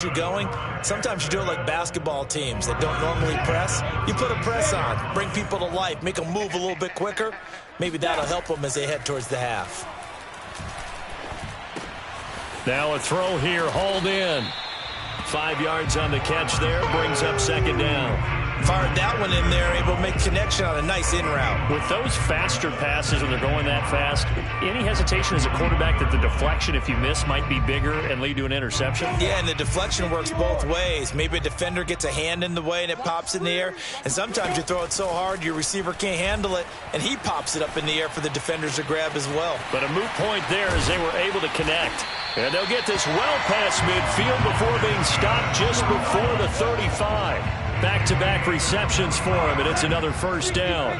you going. Sometimes you do it like basketball teams that don't normally press. You put a press on, bring people to life, make them move a little bit quicker. Maybe that'll help them as they head towards the half. Now a throw here, hauled in. 5 yards on the catch there, brings up second down. Fired that one in there, able to make connection on a nice in route. With those faster passes when they're going that fast, any hesitation as a quarterback that the deflection, if you miss, might be bigger and lead to an interception? Yeah, and the deflection works both ways. Maybe a defender gets a hand in the way and it pops in the air, and sometimes you throw it so hard your receiver can't handle it, and he pops it up in the air for the defenders to grab as well. But a moot point there as they were able to connect. And they'll get this well past midfield before being stopped just before the 35. Back-to-back receptions for him, and it's another first down.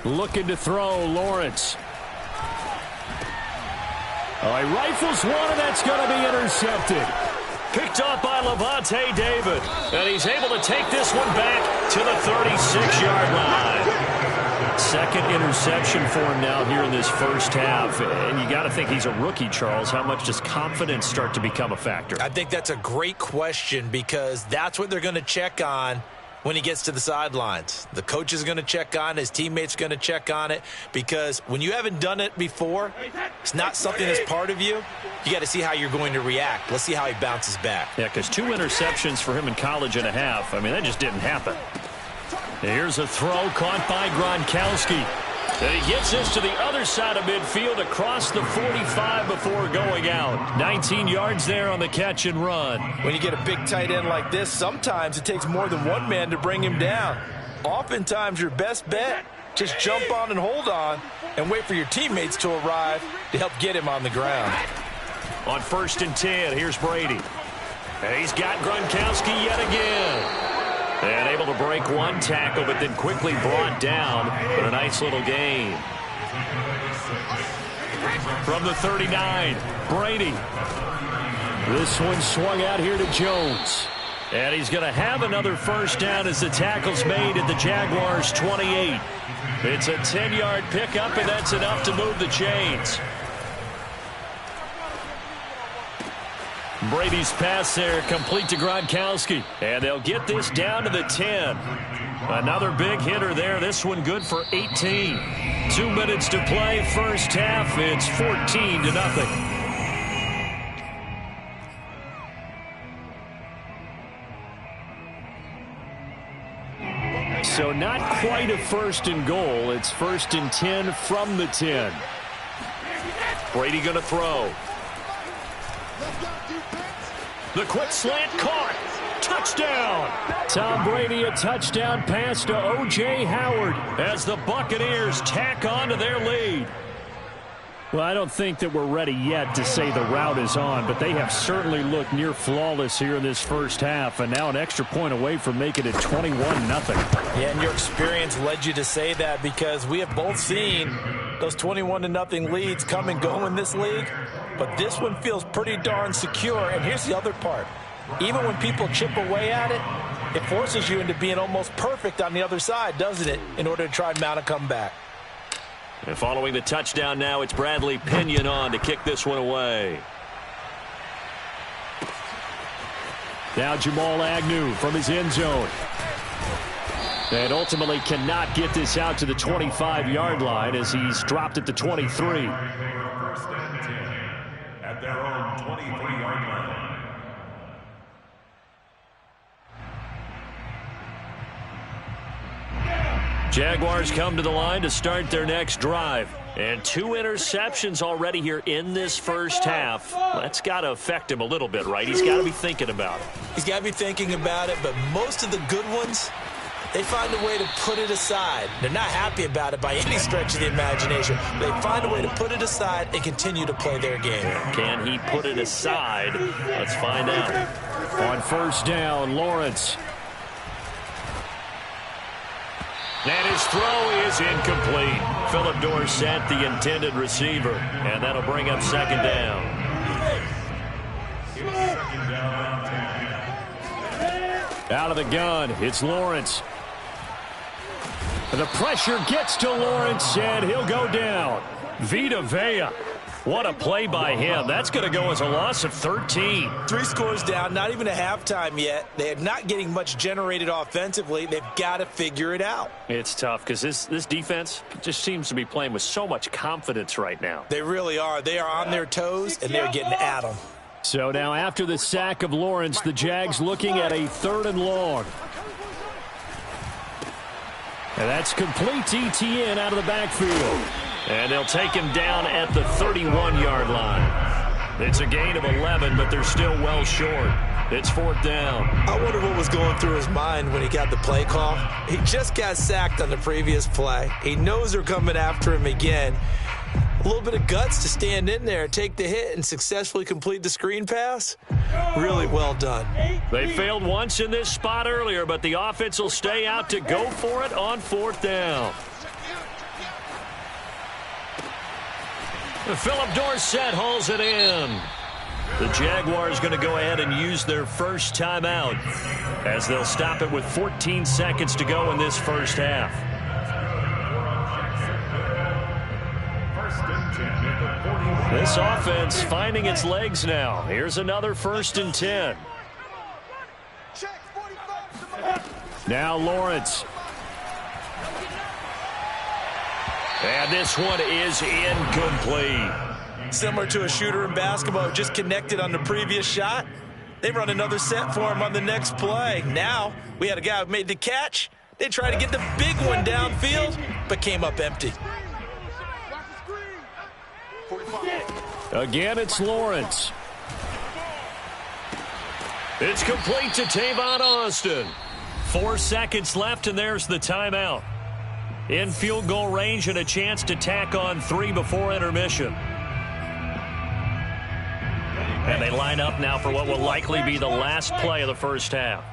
Looking to throw, Lawrence. Oh, he rifles one, and that's going to be intercepted. Picked off by Levante David. And he's able to take this one back to the 36-yard line. Second interception for him now here in this first half. And you got to think he's a rookie, Charles. How much does confidence start to become a factor? I think that's a great question because that's what they're going to check on when he gets to the sidelines. The coach is going to check on it. His teammates are going to check on it because when you haven't done it before, it's not something that's part of you. You got to see how you're going to react. Let's see how he bounces back. Yeah, because 2 interceptions for him in college and a half. I mean, that just didn't happen. Here's a throw caught by Gronkowski. And he gets this to the other side of midfield across the 45 before going out. 19 yards there on the catch and run. When you get a big tight end like this, sometimes it takes more than one man to bring him down. Oftentimes your best bet, just jump on and hold on and wait for your teammates to arrive to help get him on the ground. On 1st and 10, here's Brady. And he's got Gronkowski yet again. And able to break one tackle, but then quickly brought down. But a nice little gain. From the 39, Brady. This one swung out here to Jones. And he's going to have another first down as the tackle's made at the Jaguars' 28. It's a 10-yard pickup, and that's enough to move the chains. Brady's pass there, complete to Gronkowski. And they'll get this down to the 10. Another big hitter there. This one good for 18. 2 minutes to play, first half. It's 14-0. So not quite a 1st and goal. It's 1st and 10 from the 10. Brady going to throw. The quick slant caught. Touchdown. Tom Brady, a touchdown pass to O.J. Howard as the Buccaneers tack on to their lead. Well, I don't think that we're ready yet to say the route is on, but they have certainly looked near flawless here in this first half, and now an extra point away from making it 21-0. Yeah, and your experience led you to say that because we have both seen those 21-0 leads come and go in this league. But this one feels pretty darn secure. And here's the other part. Even when people chip away at it, it forces you into being almost perfect on the other side, doesn't it, in order to try and mount a comeback. And following the touchdown now, it's Bradley Pinion on to kick this one away. Now Jamal Agnew from his end zone. And ultimately cannot get this out to the 25-yard line as he's dropped at the 23. At their own 23-yard line. Jaguars come to the line to start their next drive. And 2 interceptions already here in this first half. That's got to affect him a little bit, right? He's got to be thinking about it. He's got to be thinking about it, but most of the good ones, they find a way to put it aside. They're not happy about it by any stretch of the imagination. They find a way to put it aside and continue to play their game. Can he put it aside? Let's find out. On 1st down, Lawrence. And his throw is incomplete. Philip Dorsett, the intended receiver. And that'll bring up second down. Out of the gun, it's Lawrence. The pressure gets to Lawrence, and he'll go down. Vita Vea. What a play by him. That's going to go as a loss of 13. 3 scores down, not even a halftime yet. They're not getting much generated offensively. They've got to figure it out. It's tough because this defense just seems to be playing with so much confidence right now. They really are. They are on their toes, and they're getting at them. So now after the sack of Lawrence, the Jags looking at a 3rd and long. And that's complete to ETN out of the backfield. And they'll take him down at the 31-yard line. It's a gain of 11, but they're still well short. It's 4th down. I wonder what was going through his mind when he got the play call. He just got sacked on the previous play. He knows they're coming after him again. A little bit of guts to stand in there, take the hit, and successfully complete the screen pass. Really well done. They failed once in this spot earlier, but the offense will stay out to go for it on 4th down. Philip Dorsett hauls it in. The Jaguars going to go ahead and use their first timeout as they'll stop it with 14 seconds to go in this first half. This offense finding its legs now. Here's another 1st and 10. Now Lawrence. And this one is incomplete. Similar to a shooter in basketball, just connected on the previous shot. They run another set for him on the next play. Now we had a guy who made the catch. They tried to get the big one downfield, but came up empty. Again, it's Lawrence. It's complete to Tavon Austin. 4 seconds left, and there's the timeout. In field goal range and a chance to tack on 3 before intermission. And they line up now for what will likely be the last play of the first half.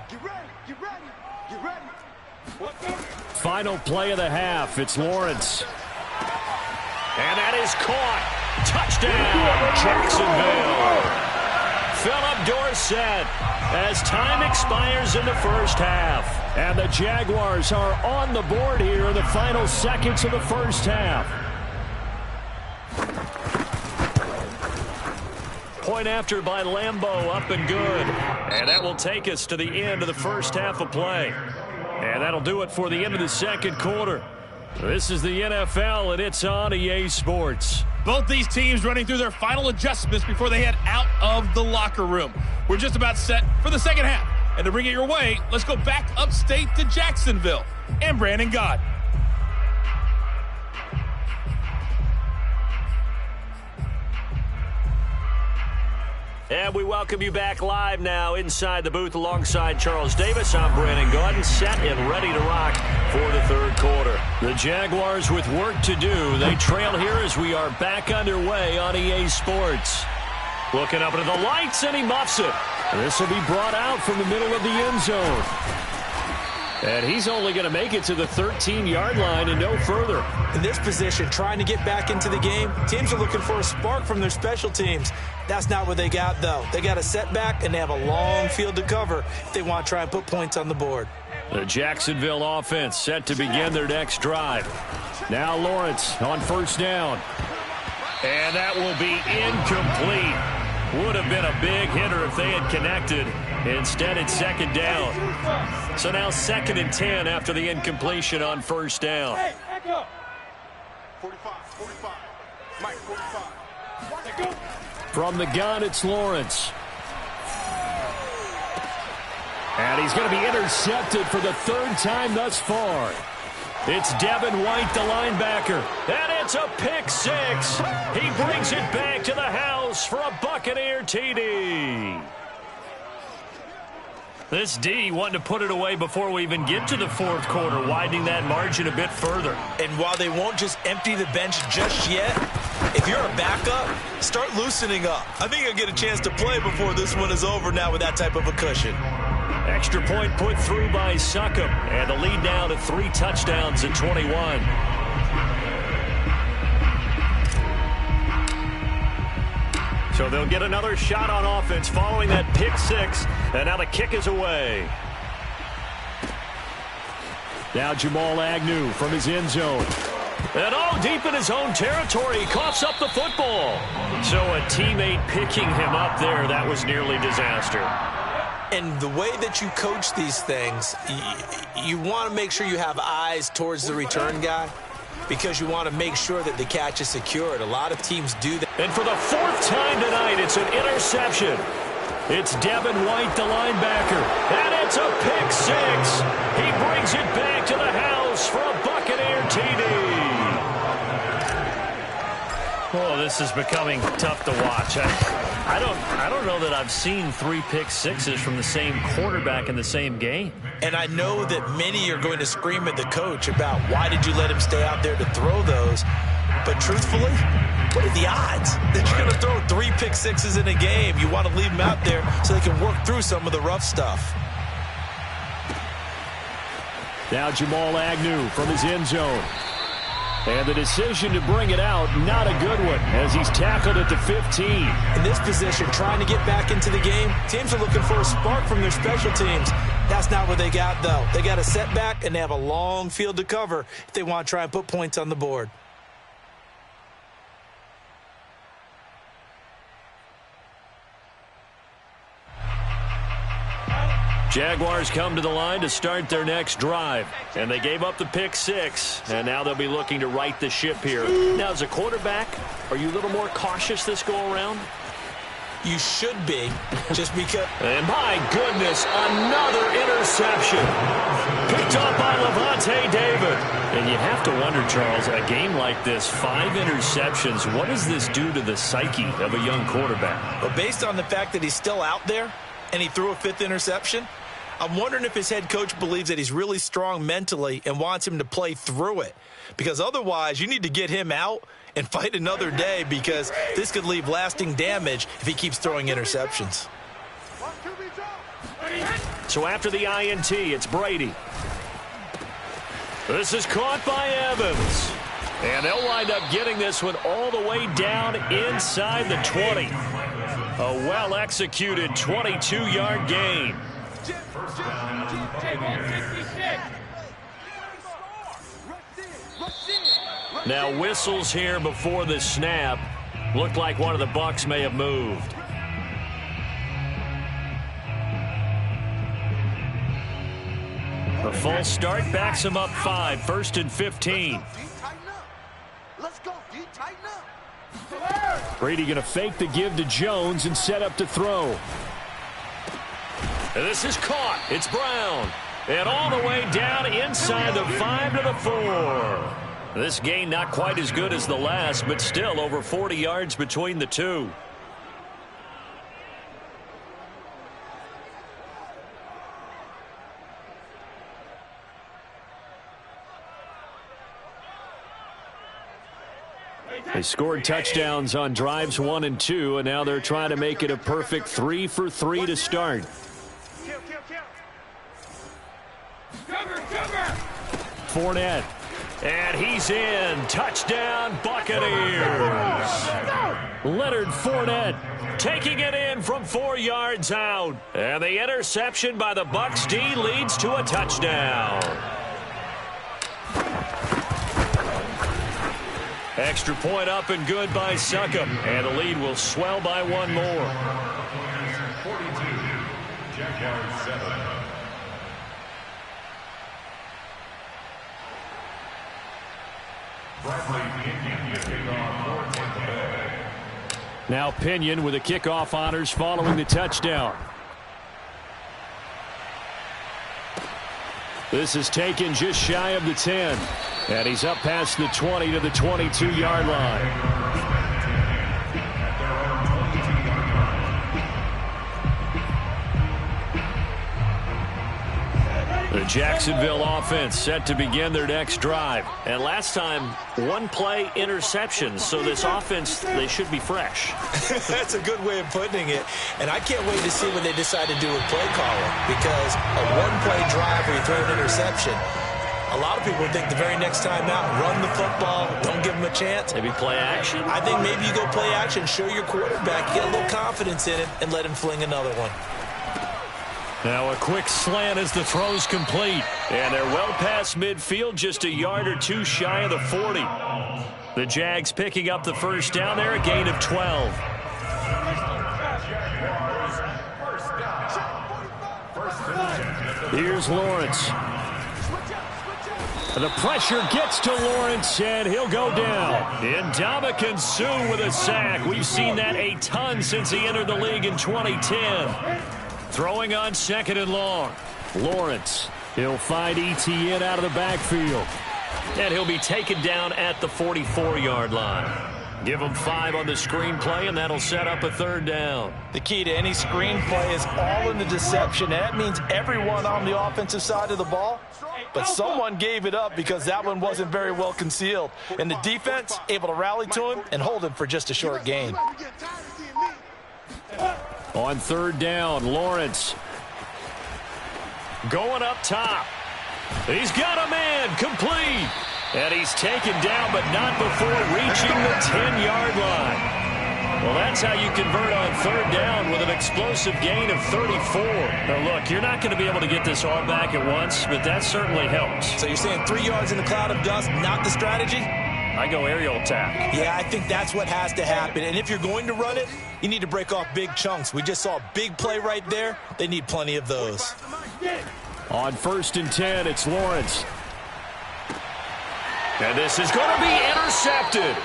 Final play of the half. It's Lawrence. And that is caught. Touchdown, Jacksonville. Philip Dorsett as time expires in the first half. And the Jaguars are on the board here in the final seconds of the first half. Point after by Lambeau, up and good. And that will take us to the end of the first half of play. And that'll do it for the end of the second quarter. This is the NFL, and it's on EA Sports. Both these teams running through their final adjustments before they head out of the locker room. We're just about set for the second half. And to bring it your way, let's go back upstate to Jacksonville and Brandon Gott. And we welcome you back live now inside the booth alongside Charles Davis. I'm Brandon Gaudin, set and ready to rock for the third quarter. The Jaguars with work to do. They trail here as we are back underway on EA Sports. Looking up into the lights, and he muffs it. This will be brought out from the middle of the end zone. And he's only going to make it to the 13-yard line and no further. In this position, trying to get back into the game, teams are looking for a spark from their special teams. That's not what they got, though. They got a setback, and they have a long field to cover if they want to try and put points on the board. The Jacksonville offense set to begin their next drive. Now Lawrence on first down. And that will be incomplete. Would have been a big hitter if they had connected. Instead, it's second down. So now 2nd and 10 after the incompletion on first down. 45. Mike, 45. From the gun, it's Lawrence. And he's going to be intercepted for the 3rd time thus far. It's Devin White, the linebacker. And it's a pick 6. He brings it back to the house for a Buccaneer TD. This D wanting to put it away before we even get to the 4th quarter, widening that margin a bit further. And while they won't just empty the bench just yet, if you're a backup, start loosening up. I think you'll get a chance to play before this one is over now with that type of a cushion. Extra point put through by Succop, and the lead now to 3 touchdowns in 21. So they'll get another shot on offense following that pick 6, and now the kick is away. Now Jamal Agnew from his end zone. And all deep in his own territory, he coughs up the football. So a teammate picking him up there, that was nearly disaster. And the way that you coach these things, you want to make sure you have eyes towards the return guy because you want to make sure that the catch is secured. A lot of teams do that. And for the fourth time tonight, it's an interception. It's Devin White, the linebacker. And it's a pick six. He brings it back to the house for a Buccaneer TD. Oh, this is becoming tough to watch. I don't know that I've seen 3 pick sixes from the same quarterback in the same game. And I know that many are going to scream at the coach about why did you let him stay out there to throw those. But truthfully, what are the odds that you're going to throw 3 pick sixes in a game? You want to leave them out there so they can work through some of the rough stuff. Now Jamal Agnew from his end zone. And the decision to bring it out, not a good one, as he's tackled at the 15. In this position, trying to get back into the game, teams are looking for a spark from their special teams. That's not what they got, though. They got a setback, and they have a long field to cover if they want to try and put points on the board. Jaguars come to the line to start their next drive. And they gave up the pick six. And now they'll be looking to right the ship here. Now, as a quarterback, are you a little more cautious this go-around? You should be, just because. And my goodness, another interception. Picked up by Levante David. And you have to wonder, Charles, a game like this, 5 interceptions, what does this do to the psyche of a young quarterback? But based on the fact that he's still out there and he threw a 5th interception, I'm wondering if his head coach believes that he's really strong mentally and wants him to play through it. Because otherwise, you need to get him out and fight another day because this could leave lasting damage if he keeps throwing interceptions. So after the INT, it's Brady. This is caught by Evans. And they'll wind up getting this one all the way down inside the 20. A well-executed 22-yard gain. Now whistles here before the snap. Looked like one of the Bucs may have moved. A false start backs him up 5. 1st and 15. Let's go, D. Tighten up. Brady going to fake the give to Jones and set up to throw. And this is caught. It's Brown. And all the way down inside the 5 to the 4. This gain not quite as good as the last, but still over 40 yards between the two. They scored touchdowns on drives 1 and 2, and now they're trying to make it a perfect 3 for 3 to start. Fournette. And he's in. Touchdown, Buccaneers. Leonard Fournette taking it in from 4 yards out. And the interception by the Bucs D leads to a touchdown. Extra point up and good by Succop. And the lead will swell by 1 more. 42, Jaguars 7. Now Pinion with the kickoff honors following the touchdown. This is taken just shy of the 10. And he's up past the 20 to the 22-yard line. The Jacksonville offense set to begin their next drive. And last time, 1-play interceptions. So this offense, they should be fresh. That's a good way of putting it. And I can't wait to see what they decide to do with play calling. Because a 1-play drive where you throw an interception, a lot of people think the very next time out, run the football, don't give them a chance. Maybe play action? I think maybe you go play action, show your quarterback, get a little confidence in it, and let him fling another one. Now a quick slant as the throw's complete. And they're well past midfield, just a yard or two shy of the 40. The Jags picking up the first down there, a gain of 12. Here's Lawrence. The pressure gets to Lawrence, and he'll go down. Ndamukong Suh with a sack. We've seen that a ton since he entered the league in 2010. Throwing on 2nd and long. Lawrence. He'll find Etienne out of the backfield. And he'll be taken down at the 44-yard line. Give him 5 on the screenplay, and that'll set up a 3rd down. The key to any screenplay is all in the deception. That means everyone on the offensive side of the ball, but someone gave it up because that one wasn't very well concealed. And the defense able to rally to him and hold him for just a short gain. On 3rd down, Lawrence. Going up top. He's got a man, complete. And he's taken down, but not before reaching the 10-yard line. Well, that's how you convert on 3rd down with an explosive gain of 34. Now, look, you're not going to be able to get this all back at once, but that certainly helps. So you're saying 3 yards in the cloud of dust, not the strategy? I go aerial attack. Yeah, I think that's what has to happen. And if you're going to run it, you need to break off big chunks. We just saw a big play right there. They need plenty of those. On 1st and 10, it's Lawrence. And this is going to be intercepted.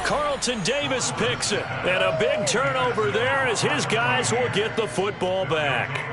Carlton Davis picks it. And a big turnover there as his guys will get the football back.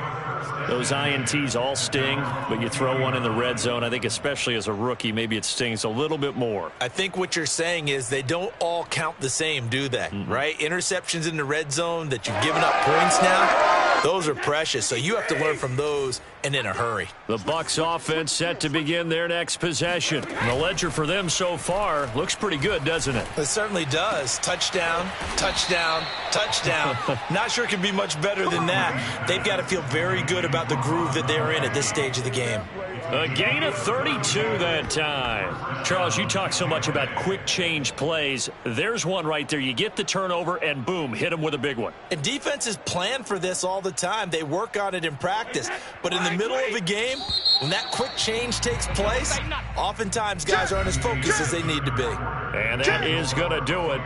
Those INTs all sting, but you throw one in the red zone, I think especially as a rookie, maybe it stings a little bit more. I think what you're saying is they don't all count the same, do they? Right? Interceptions in the red zone that you've given up points now, those are precious. So you have to learn from those and in a hurry. The Bucs offense set to begin their next possession. And the ledger for them so far looks pretty good, doesn't it? It certainly does. Touchdown, touchdown, touchdown. Not sure it can be much better than that. They've got to feel very good about the groove that they're in at this stage of the game. A gain of 32 that time. Charles, you talk so much about quick change plays. There's one right there. You get the turnover and boom, hit them with a big one. And defenses plan for this all the time. They work on it in practice. But in the middle of a game, when that quick change takes place, oftentimes guys aren't as focused as they need to be. And that is going to do it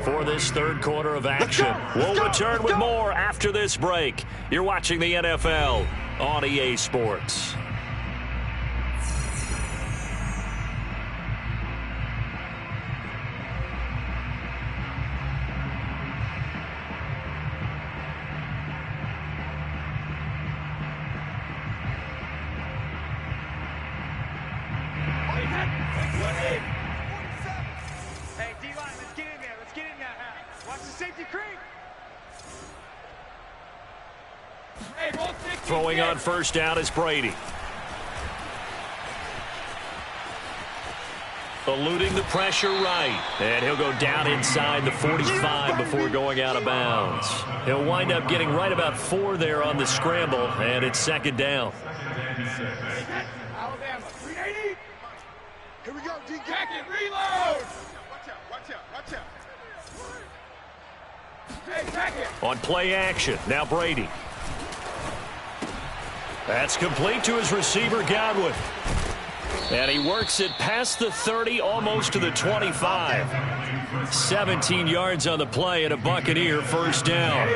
for this 3rd quarter of action. We'll return with more after this break. You're watching the NFL on EA Sports. Hey, D-line, let's get in there. Let's get in there. Watch the safety creep. Throwing on 1st down is Brady. Eluding the pressure right. And he'll go down inside the 45 before going out of bounds. He'll wind up getting right about 4 there on the scramble, and it's 2nd down. Alabama, 380. Here we go, D-Jacket, reload. Watch out, watch out, watch out. Hey, Jacket. On play action, now Brady. That's complete to his receiver, Godwin. And he works it past the 30, almost to the 25. 17 yards on the play, and a Buccaneer 1st down.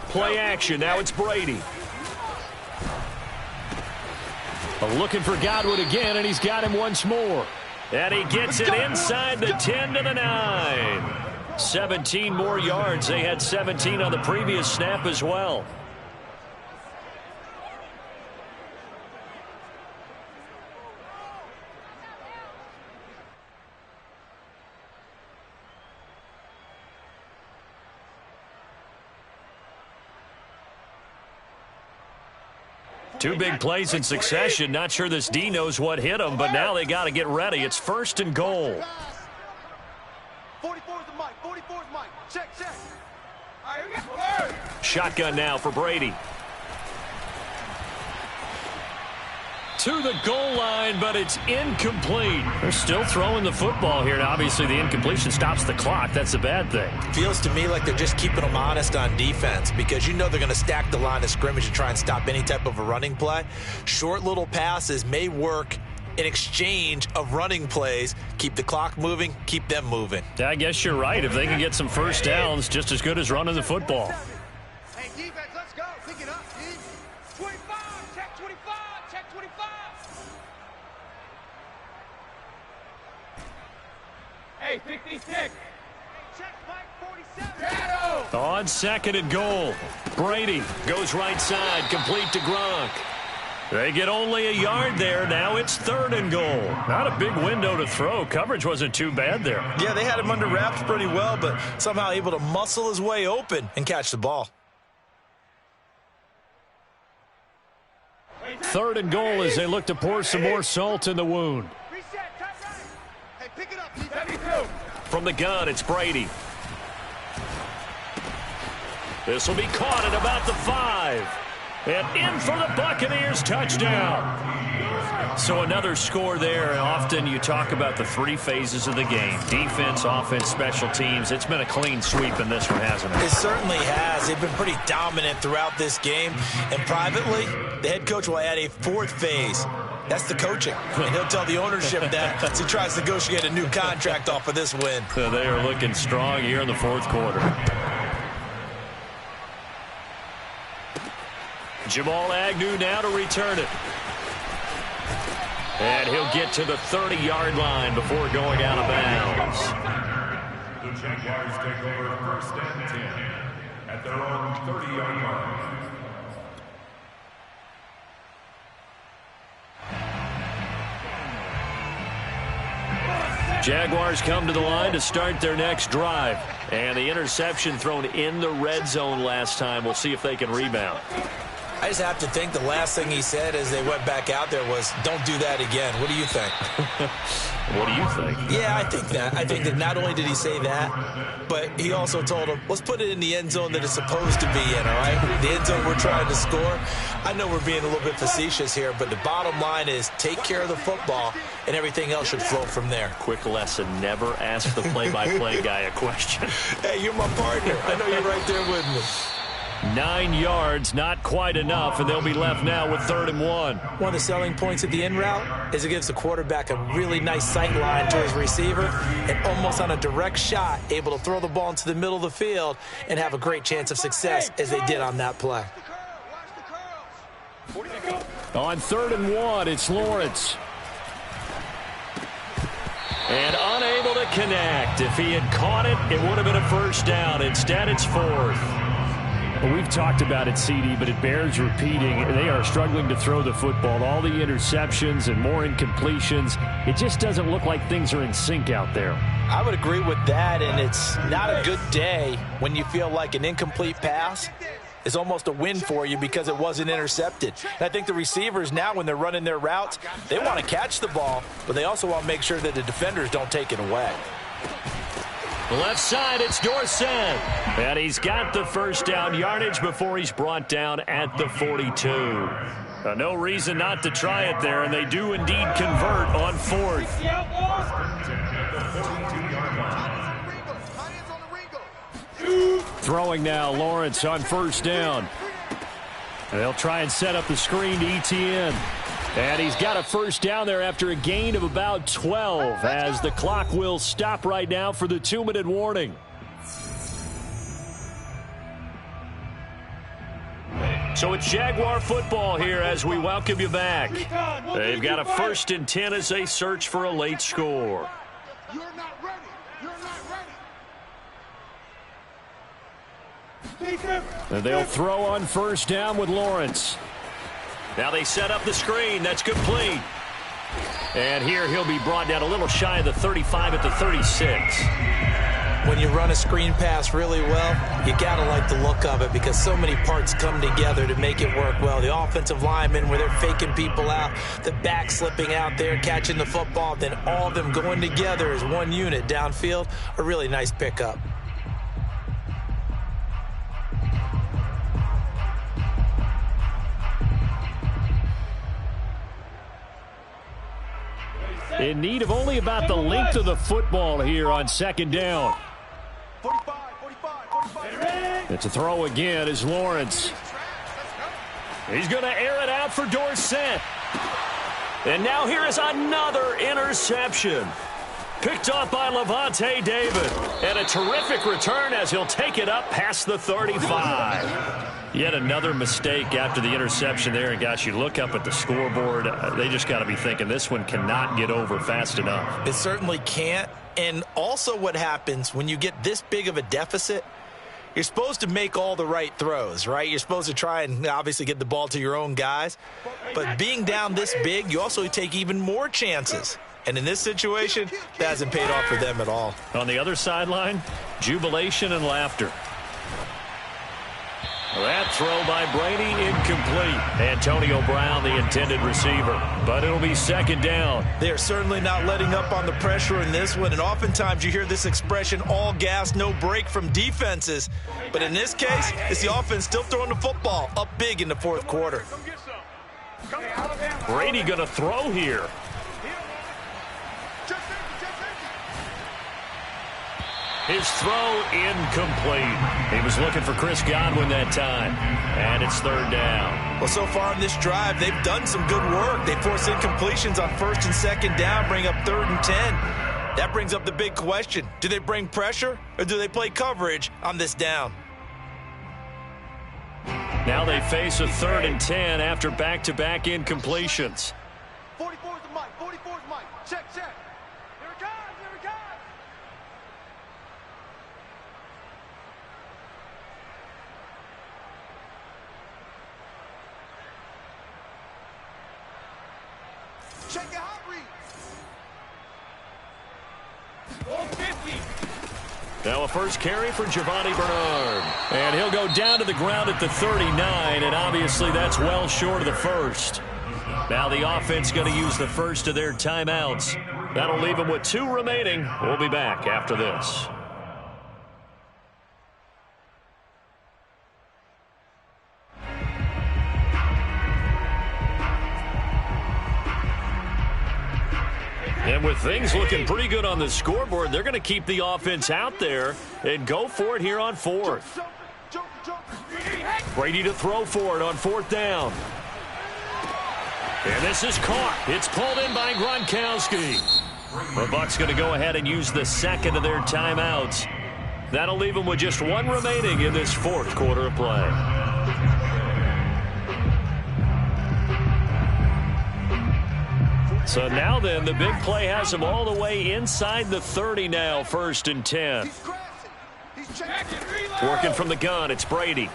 Play action, now it's Brady. Looking for Godwin again, and he's got him once more. And he gets it inside the 10 to the 9. 17 more yards. They had 17 on the previous snap as well. Two big plays in succession. Not sure this D knows what hit him, but now they got to get ready. It's 1st and goal. 44's the mic. 44's mic. Check, check. Shotgun now for Brady. to the goal line, but it's incomplete. They're still throwing the football here. Now, obviously, the incompletion stops the clock. That's a bad thing. Feels to me like they're just keeping them honest on defense because you know they're going to stack the line of scrimmage to try and stop any type of a running play. Short little passes may work in exchange of running plays. Keep the clock moving, keep them moving. Yeah, I guess you're right. If they can get some first downs, just as good as running the football. Hey, defense, let's go. Pick it up, dude. 25, check 25, check 25. Hey, 56. Hey, check Mike 47. Shadow. On second and goal, Brady goes right side, complete to Gronk. They get only a yard there. Now it's third and goal. Not a big window to throw. Coverage wasn't too bad there. Yeah, they had him under wraps pretty well, but somehow able to muscle his way open and catch the ball. Third and goal as they look to pour some more salt in the wound. Reset, tight right. Hey, pick it up, defense. 72. From the gun, it's Brady. This will be caught at about the 5. And in for the Buccaneers, touchdown. So another score there. And often you talk about the three phases of the game. Defense, offense, special teams. It's been a clean sweep in this one, hasn't it? It certainly has. They've been pretty dominant throughout this game. And privately, the head coach will add a fourth phase. That's the coaching. And he'll tell the ownership that as he tries to negotiate a new contract off of this win. So they are looking strong here in the fourth quarter. Jamal Agnew now to return it. And he'll get to the 30-yard line before going out of bounds. The Jaguars take over first and 10 at their own 30-yard line. Jaguars come to the line to start their next drive. And the interception thrown in the red zone last time. We'll see if they can rebound. I just have to think the last thing he said as they went back out there was, don't do that again. What do you think? What do you think? Yeah, I think that. I think that not only did he say that, but he also told him, let's put it in the end zone that it's supposed to be in, all right? The end zone we're trying to score. I know we're being a little bit facetious here, but the bottom line is take care of the football, and everything else should flow from there. Quick lesson, never ask the play-by-play guy a question. Hey, you're my partner. I know you're right there with me. 9 yards, not quite enough, and they'll be left now with 3rd and 1. One of the selling points of the in route is it gives the quarterback a really nice sight line to his receiver and almost on a direct shot able to throw the ball into the middle of the field and have a great chance of success as they did on that play. On 3rd and 1, it's Lawrence. And unable to connect. If he had caught it, it would have been a first down. Instead, it's 4th. Well, we've talked about it, CD, but it bears repeating. They are struggling to throw the football. All the interceptions and more incompletions. It just doesn't look like things are in sync out there. I would agree with that, and it's not a good day when you feel like an incomplete pass is almost a win for you because it wasn't intercepted. And I think the receivers now, when they're running their routes, they want to catch the ball, but they also want to make sure that the defenders don't take it away. Left side, it's Dorsett. And he's got the first down yardage before he's brought down at the 42. No reason not to try it there, and they do indeed convert on 4th. Throwing now, Lawrence on first down. And they'll try and set up the screen to ETN. And he's got a first down there after a gain of about 12 as the clock will stop right now for the 2-minute warning. So it's Jaguar football here as we welcome you back. They've got a 1st and 10 as they search for a late score. You're not ready. You're not ready. And they'll throw on first down with Lawrence. Now they set up the screen. That's complete. And here he'll be brought down a little shy of the 35 at the 36. When you run a screen pass really well, you got to like the look of it because so many parts come together to make it work well. The offensive linemen, where they're faking people out, the back slipping out there, catching the football, then all of them going together as one unit downfield, a really nice pickup. In need of only about the length of the football here on second down. 45, 45. It's a throw again as Lawrence. He's going to air it out for Dorsett. And now here is another interception. Picked up by Levante David. And a terrific return as he'll take it up past the 35. Yet another mistake after the interception there. And, gosh, you look up at the scoreboard. They just got to be thinking this one cannot get over fast enough. It certainly can't. And also what happens when you get this big of a deficit, you're supposed to make all the right throws, right? You're supposed to try and obviously get the ball to your own guys. But being down this big, you also take even more chances. And in this situation, that hasn't paid off for them at all. On the other sideline, jubilation and laughter. That throw by Brady incomplete. Antonio Brown, the intended receiver. But it'll be second down. They're certainly not letting up on the pressure in this one. And oftentimes you hear this expression, all gas, no break from defenses. But in this case, it's the offense still throwing the football up big in the fourth quarter. Brady going to throw here. His throw incomplete. He was looking for Chris Godwin that time. And it's third down. Well, so far on this drive, they've done some good work. They force incompletions on first and second down, bring up 3rd and 10. That brings up the big question. Do they bring pressure or do they play coverage on this down? Now they face a 3rd and 10 after back-to-back incompletions. 44's the mic. 44's mic. Check. Here it comes. Check your hot read. 450. Now a first carry for Giovanni Bernard. And he'll go down to the ground at the 39, and obviously that's well short of the first. Now the offense going to use the first of their timeouts. That'll leave them with 2 remaining. We'll be back after this. And with things looking pretty good on the scoreboard, they're going to keep the offense out there and go for it here on 4th. Brady to throw for it on 4th down. And this is caught. It's pulled in by Gronkowski. The Bucs going to go ahead and use the second of their timeouts. That'll leave them with just 1 remaining in this 4th quarter of play. So now then, the big play has them all the way inside the 30 now, 1st and 10. Working from the gun, it's Brady.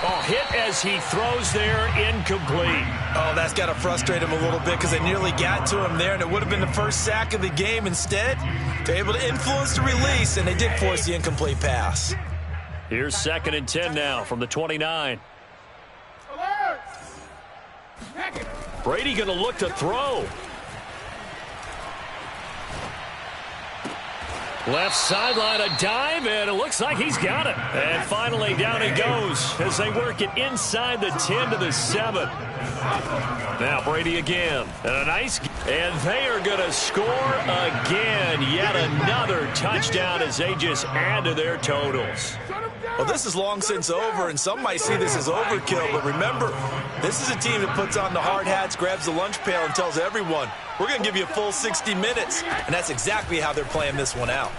Oh, hit as he throws there, incomplete. Oh, that's got to frustrate him a little bit because they nearly got to him there, and it would have been the first sack of the game. Instead, they're able to influence the release, and they did force the incomplete pass. Here's 2nd and 10 now from the 29. Brady going to look to throw. Left sideline, a dive, and it looks like he's got it. And finally, down he goes as they work it inside the 10 to the 7. Now Brady again. And a nice... And they are going to score again. Yet another touchdown as they just add to their totals. Well, this is long since over, and some might see this as overkill. But remember, this is a team that puts on the hard hats, grabs the lunch pail, and tells everyone, we're going to give you a full 60 minutes. And that's exactly how they're playing this one out.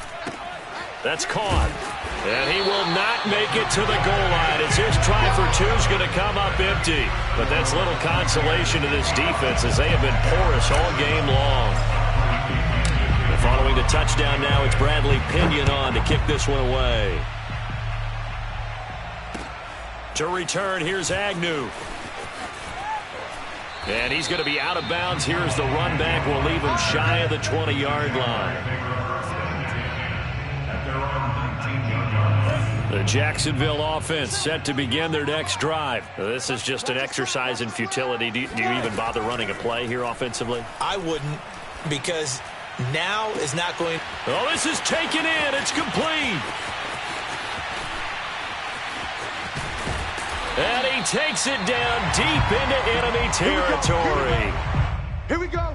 That's caught. And he will not make it to the goal line as his try for 2 is going to come up empty. But that's little consolation to this defense as they have been porous all game long. And following the touchdown now, it's Bradley Pinion on to kick this one away. To return, here's Agnew. And he's going to be out of bounds. Here's the run back. Will leave him shy of the 20-yard line. The Jacksonville offense set to begin their next drive. This is just an exercise in futility. Do you even bother running a play here offensively? I wouldn't, because now is not going... Oh, this is taken in. It's complete. And he takes it down deep into enemy territory. Here we go.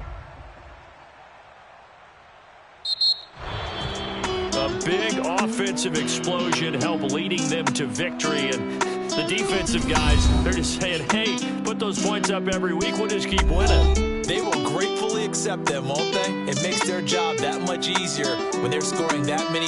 big offensive explosion help leading them to victory. And the defensive guys, they're just saying, hey, put those points up every week. We'll just keep winning. They will gratefully accept them, won't they? It makes their job that much easier when they're scoring that many